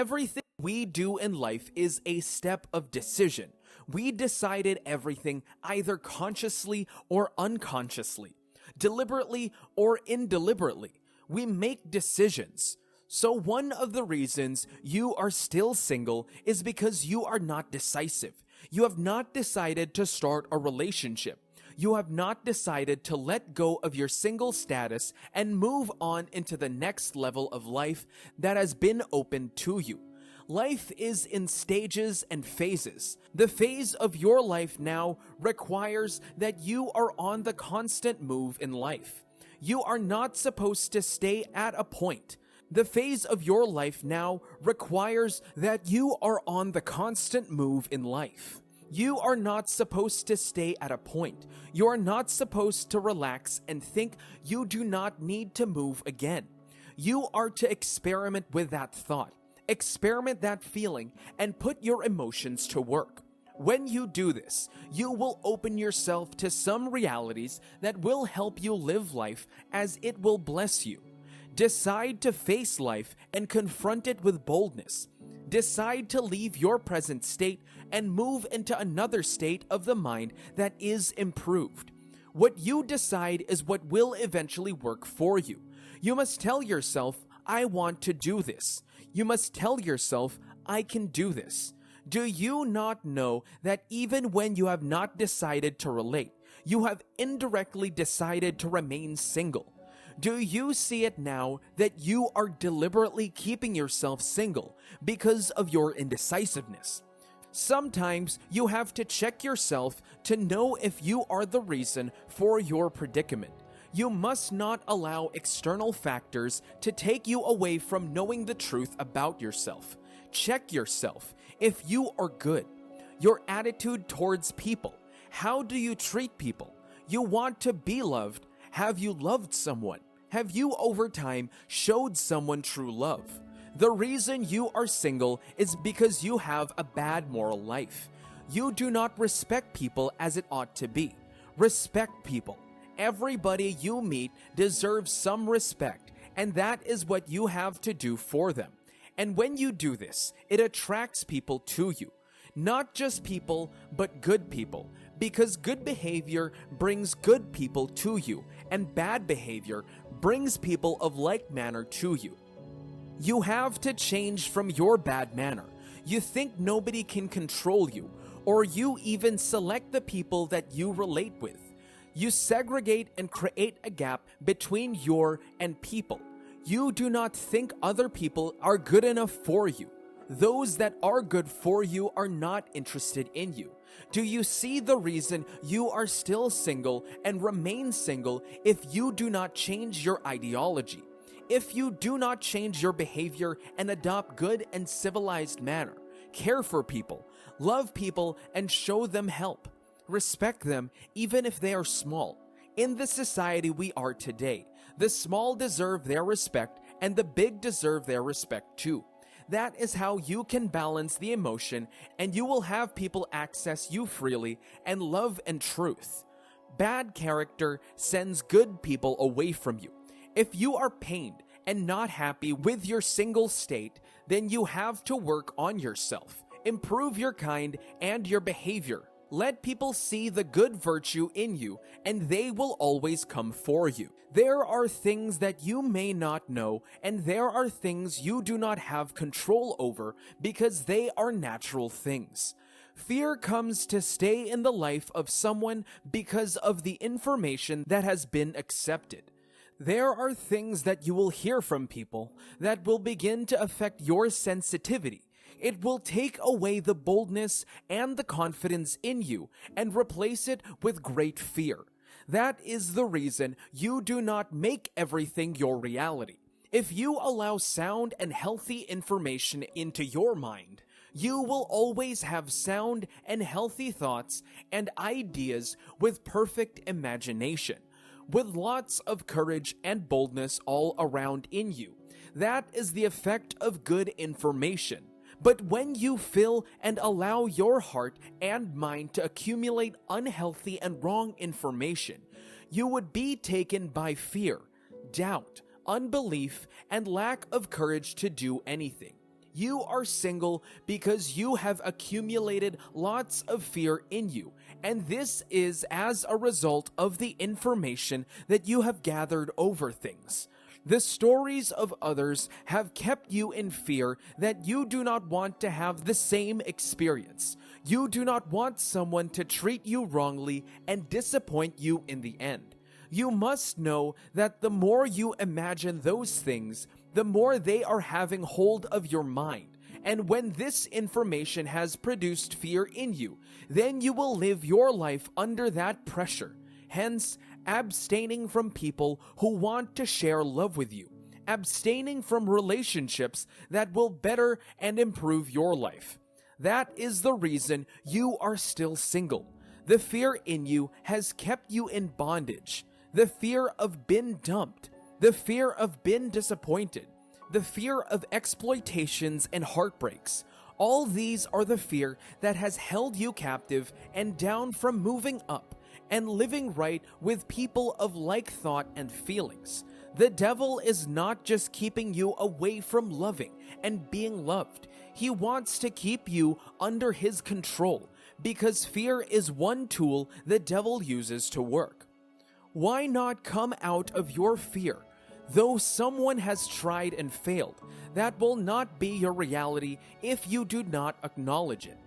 Everything we do in life is a step of decision. We decided everything either consciously or unconsciously, deliberately or indeliberately. We make decisions. So one of the reasons you are still single is because you are not decisive. You have not decided to start a relationship. You have not decided to let go of your single status and move on into the next level of life that has been opened to you. Life is in stages and phases. The phase of your life now requires that you are on the constant move in life. You are not supposed to stay at a point. The phase of your life now requires that you are on the constant move in life. You are not supposed to stay at a point. You are not supposed to relax and think you do not need to move again. You are to experiment with that thought, experiment that feeling, and put your emotions to work. When you do this, you will open yourself to some realities that will help you live life as it will bless you. Decide to face life and confront it with boldness. Decide to leave your present state and move into another state of the mind that is improved. What you decide is what will eventually work for you. You must tell yourself, I want to do this. You must tell yourself, I can do this. Do you not know that even when you have not decided to relate, you have indirectly decided to remain single? Do you see it now that you are deliberately keeping yourself single because of your indecisiveness? Sometimes you have to check yourself to know if you are the reason for your predicament. You must not allow external factors to take you away from knowing the truth about yourself. Check yourself if you are good. Your attitude towards people. How do you treat people? You want to be loved. Have you loved someone? Have you over time showed someone true love? The reason you are single is because you have a bad moral life. You do not respect people as it ought to be. Respect people. Everybody you meet deserves some respect, and that is what you have to do for them. And when you do this, it attracts people to you. Not just people, but good people. Because good behavior brings good people to you, and bad behavior brings people of like manner to you. You have to change from your bad manner. You think nobody can control you, or you even select the people that you relate with. You segregate and create a gap between your and people. You do not think other people are good enough for you. Those that are good for you are not interested in you. Do you see the reason you are still single and remain single if you do not change your ideology? If you do not change your behavior and adopt good and civilized manner, care for people, love people, and show them help. Respect them even if they are small. In the society we are today, the small deserve their respect and the big deserve their respect too. That is how you can balance the emotion, and you will have people access you freely and love and truth. Bad character sends good people away from you. If you are pained and not happy with your single state, then you have to work on yourself. Improve your kind and your behavior. Let people see the good virtue in you, and they will always come for you. There are things that you may not know, and there are things you do not have control over because they are natural things. Fear comes to stay in the life of someone because of the information that has been accepted. There are things that you will hear from people that will begin to affect your sensitivity. It will take away the boldness and the confidence in you and replace it with great fear. That is the reason you do not make everything your reality. If you allow sound and healthy information into your mind, you will always have sound and healthy thoughts and ideas with perfect imagination, with lots of courage and boldness all around in you. That is the effect of good information. But when you fill and allow your heart and mind to accumulate unhealthy and wrong information, you would be taken by fear, doubt, unbelief, and lack of courage to do anything. You are single because you have accumulated lots of fear in you, and this is as a result of the information that you have gathered over things. The stories of others have kept you in fear that you do not want to have the same experience. You do not want someone to treat you wrongly and disappoint you in the end. You must know that the more you imagine those things, the more they are having hold of your mind. And when this information has produced fear in you, then you will live your life under that pressure. Hence, abstaining from people who want to share love with you. Abstaining from relationships that will better and improve your life. That is the reason you are still single. The fear in you has kept you in bondage. The fear of being dumped. The fear of being disappointed. The fear of exploitations and heartbreaks. All these are the fear that has held you captive and down from moving up and living right with people of like thought and feelings. The devil is not just keeping you away from loving and being loved. He wants to keep you under his control because fear is one tool the devil uses to work. Why not come out of your fear? Though someone has tried and failed, that will not be your reality if you do not acknowledge it.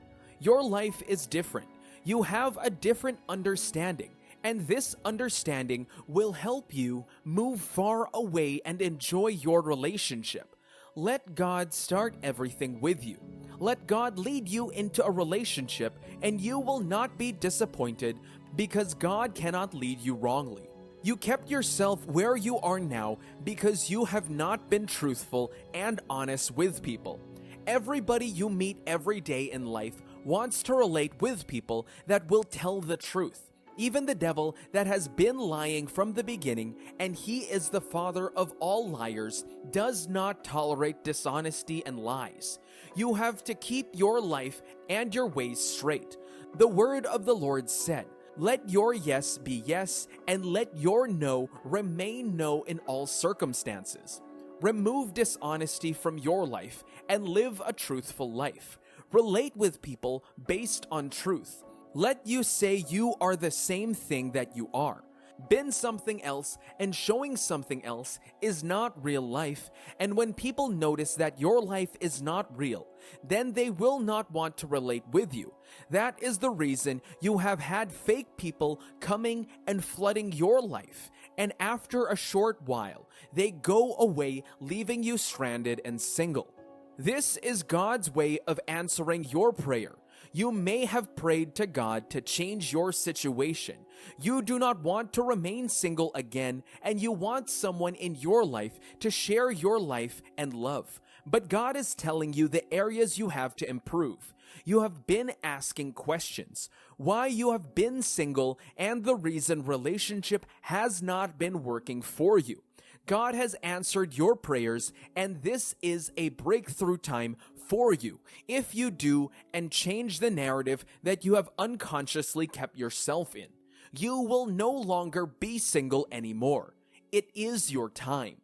Your life is different. You have a different understanding, and this understanding will help you move far away and enjoy your relationship. Let God start everything with you. Let God lead you into a relationship, and you will not be disappointed because God cannot lead you wrongly. You kept yourself where you are now because you have not been truthful and honest with people. Everybody you meet every day in life wants to relate with people that will tell the truth. Even the devil that has been lying from the beginning, and he is the father of all liars, does not tolerate dishonesty and lies. You have to keep your life and your ways straight. The word of the Lord said, "Let your yes be yes, and let your no remain no in all circumstances." Remove dishonesty from your life and live a truthful life. Relate with people based on truth. Let you say you are the same thing that you are. Being something else and showing something else is not real life, and when people notice that your life is not real, then they will not want to relate with you. That is the reason you have had fake people coming and flooding your life, and after a short while, they go away, leaving you stranded and single. This is God's way of answering your prayer. You may have prayed to God to change your situation. You do not want to remain single again, and you want someone in your life to share your life and love. But God is telling you the areas you have to improve. You have been asking questions, why you have been single, and the reason relationship has not been working for you. God has answered your prayers, and this is a breakthrough time for you if you do and change the narrative that you have unconsciously kept yourself in. You will no longer be single anymore. It is your time.